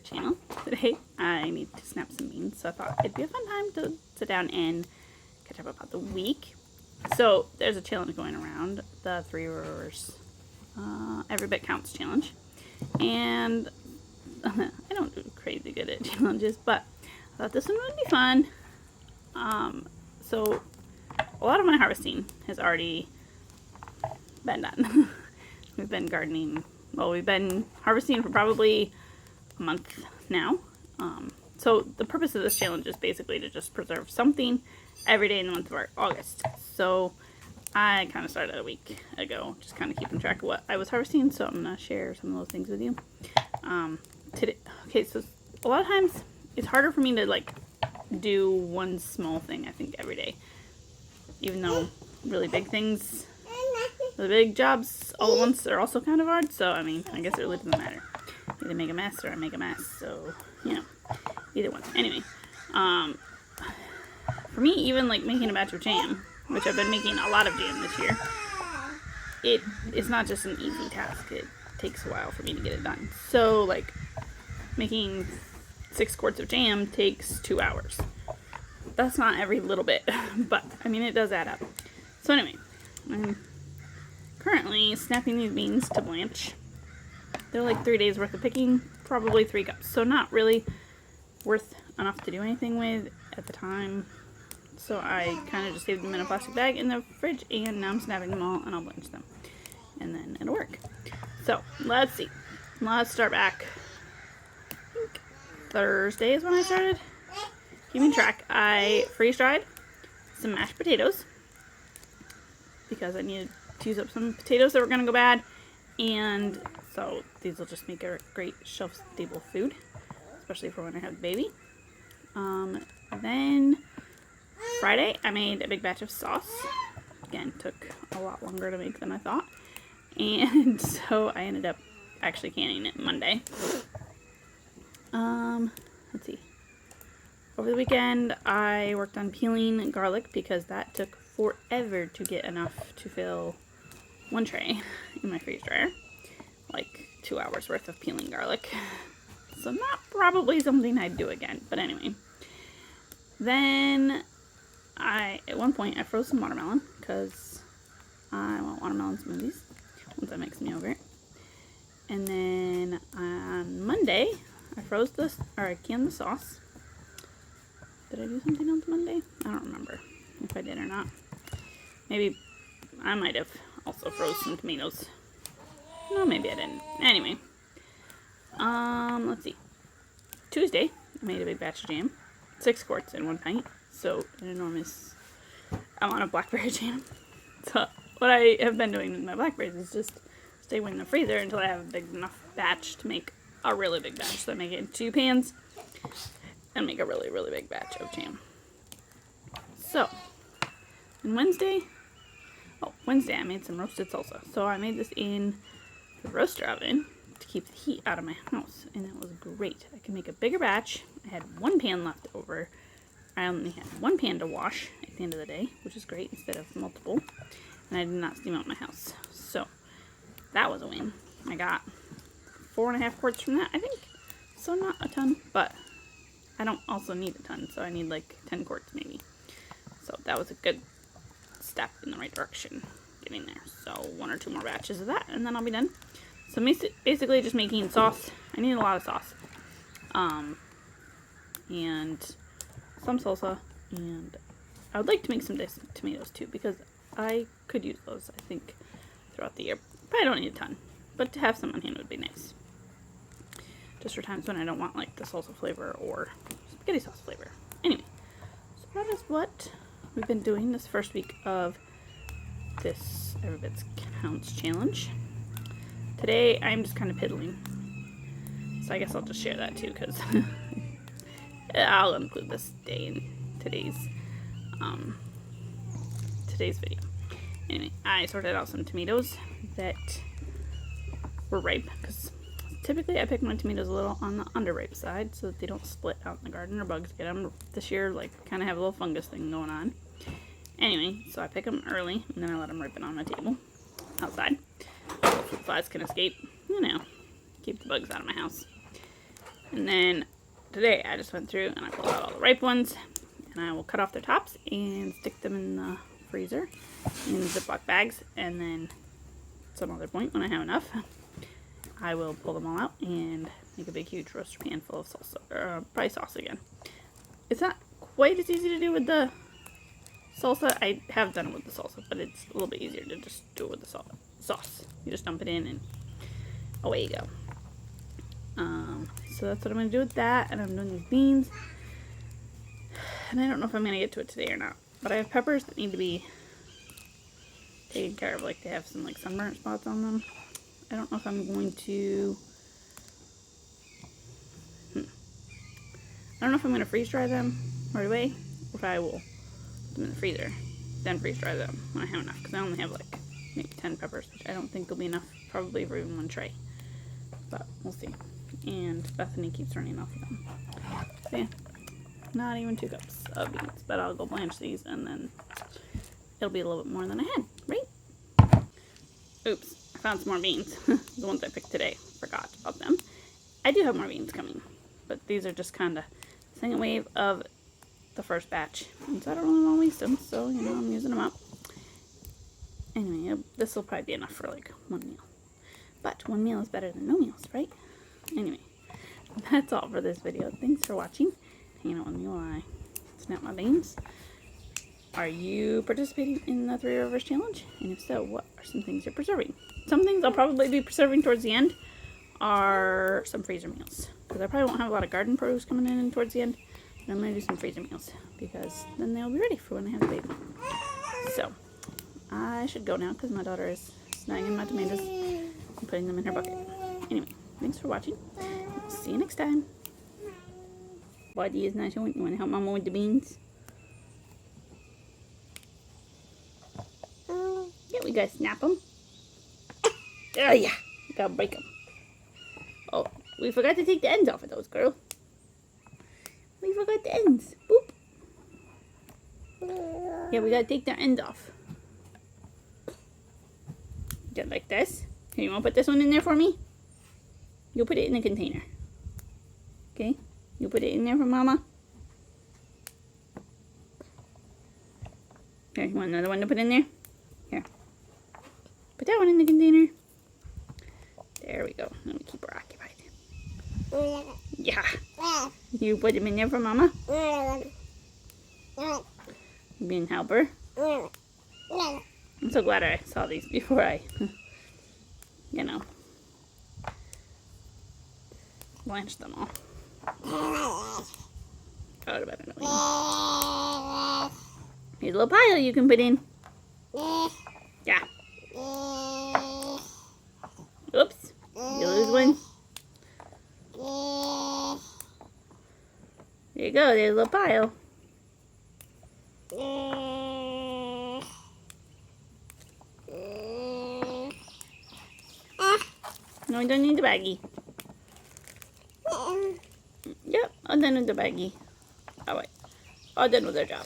favorite channel. Today I need to snap some beans, so I thought it'd be a fun time to sit down and catch up about the week. So there's a challenge going around, the 3 Rowers Every Bit Counts challenge, and I don't do crazy good at challenges, but I thought this one would be fun. So a lot of my harvesting has already been done. We've been gardening, well, we've been harvesting for probably a month now. So the purpose of this challenge is basically to just preserve something every day in the month of August. So I kind of started a week ago, just kind of keeping track of what I was harvesting, so I'm going to share some of those things with you. Today, okay, so a lot of times it's harder for me to like do one small thing, I think, every day. Even though really big things, the big jobs all at once are also kind of hard, so I mean, I guess it really doesn't matter. Either make a mess or I make a mess, so, you know, either one. Anyway, for me, even like making a batch of jam, which I've been making a lot of jam this year, it's not just an easy task. It takes a while for me to get it done. So, like, making 6 quarts of jam takes 2 hours. That's not every little bit, but, I mean, it does add up. So anyway, I'm currently snapping these beans to blanch. They're like 3 days worth of picking, probably 3 cups. So not really worth enough to do anything with at the time. So I kind of just saved them in a plastic bag in the fridge, and now I'm snapping them all, and I'll blanch them. And then it'll work. So, let's see. Let's start back. I think Thursday is when I started keeping track. I freeze-dried some mashed potatoes because I needed to use up some potatoes that were going to go bad. And so these will just make a great shelf-stable food, especially for when I have a baby. Then Friday, I made a big batch of sauce. Again, took a lot longer to make than I thought. And so I ended up actually canning it Monday. Let's see. Over the weekend, I worked on peeling garlic because that took forever to get enough to fill one tray in my freeze dryer. Like 2 hours worth of peeling garlic. So not probably something I'd do again, but anyway. Then at one point I froze some watermelon because I want watermelon smoothies once I make some yogurt. And then on Monday I canned the sauce. Did I do something else Monday? I don't remember if I did or not. Maybe I might have also froze some tomatoes. No, maybe I didn't. Anyway. Let's see. Tuesday, I made a big batch of jam. 6 quarts in 1 pint. So, an enormous amount of blackberry jam. So, what I have been doing with my blackberries is just stay in the freezer until I have a big enough batch to make a really big batch. So, I make it in 2 pans and make a really, really big batch of jam. So, on Wednesday I made some roasted salsa. So, I made this in the roaster oven to keep the heat out of my house, and it was great. I could make a bigger batch. I had 1 pan left over. I only had 1 pan to wash at the end of the day, which is great instead of multiple, and I did not steam out my house. So that was a win. I got 4.5 quarts from that, I think. So not a ton, but I don't also need a ton, so I need like 10 quarts maybe. So that was a good step in the right direction getting there. So 1 or 2 more batches of that, and then I'll be done. So basically just making sauce. I need a lot of sauce. And some salsa, and I would like to make some diced tomatoes too, because I could use those, I think, throughout the year. Probably don't need a ton, but to have some on hand would be nice. Just for times when I don't want like the salsa flavor or spaghetti sauce flavor. Anyway, so that is what we've been doing this first week of this Every Bit Counts challenge. Today I'm just kind of piddling, so I guess I'll just share that too, because I'll include this day in today's video. Anyway, I sorted out some tomatoes that were ripe, because typically I pick my tomatoes a little on the underripe side so that they don't split out in the garden or bugs get them. This year, like, kind of have a little fungus thing going on. Anyway, so I pick them early, and then I let them ripen on my table outside. So fruit flies can escape, you know, keep the bugs out of my house. And then today I just went through and I pulled out all the ripe ones, and I will cut off their tops and stick them in the freezer in Ziploc bags, and then at some other point when I have enough, I will pull them all out and make a big huge roaster pan full of salsa, or probably sauce again. It's not quite as easy to do with the salsa. I have done it with the salsa, but it's a little bit easier to just do it with the sauce. You just dump it in and away you go. So that's what I'm going to do with that, and I'm doing these beans. And I don't know if I'm going to get to it today or not, but I have peppers that need to be taken care of. Like, they have some like sunburnt spots on them. I don't know if I'm going to... I don't know if I'm going to freeze dry them right away, or if I will put them in the freezer, then freeze dry them when I have enough, because I only have like maybe 10 peppers, which I don't think will be enough probably for even one tray, but we'll see. And Bethany keeps running off of them. So yeah, not even 2 cups of beans, but I'll go blanch these and then it'll be a little bit more than I had, right? Oops, I found some more beans. The ones I picked today, forgot about them. I do have more beans coming, but these are just kind of second wave of the first batch, and so I don't really want to waste them, so you know, I'm using them up. Anyway, this will probably be enough for like 1 meal, but 1 meal is better than no meals, right? Anyway, that's all for this video. Thanks for watching, hanging out with me while I snap my beans. Are you participating in the 3 Rivers Challenge? And if so, what are some things you're preserving? Some things I'll probably be preserving towards the end are some freezer meals, because I probably won't have a lot of garden produce coming in towards the end. And I'm going to do some freezer meals, because then they'll be ready for when I have the baby. So, I should go now, because my daughter is snagging my tomatoes and putting them in her bucket. Anyway, thanks for watching. See you next time. Buddy is not showing. You want to help Mama with the beans? Yeah, we gotta snap them. Oh yeah, we gotta break them. Oh, we forgot to take the ends off of those, girl. We forgot the ends. Boop. Yeah, we gotta take the ends off. Just like this. Here, you wanna put this one in there for me? You put it in the container. Okay? You put it in there for Mama. Here, you want another one to put in there? Here. Put that one in the container. There we go. Let me keep her occupied. Yeah. You put them in there for Mama? You being helper? I'm so glad I saw these before I, you know, blanched them all. That would have been annoying. Here's a little pile you can put in. Yeah. Oops. You lose one. There you go. There's a little pile. No, I don't need the baggie. Yep, I'm done with the baggie. Alright. All done with our job.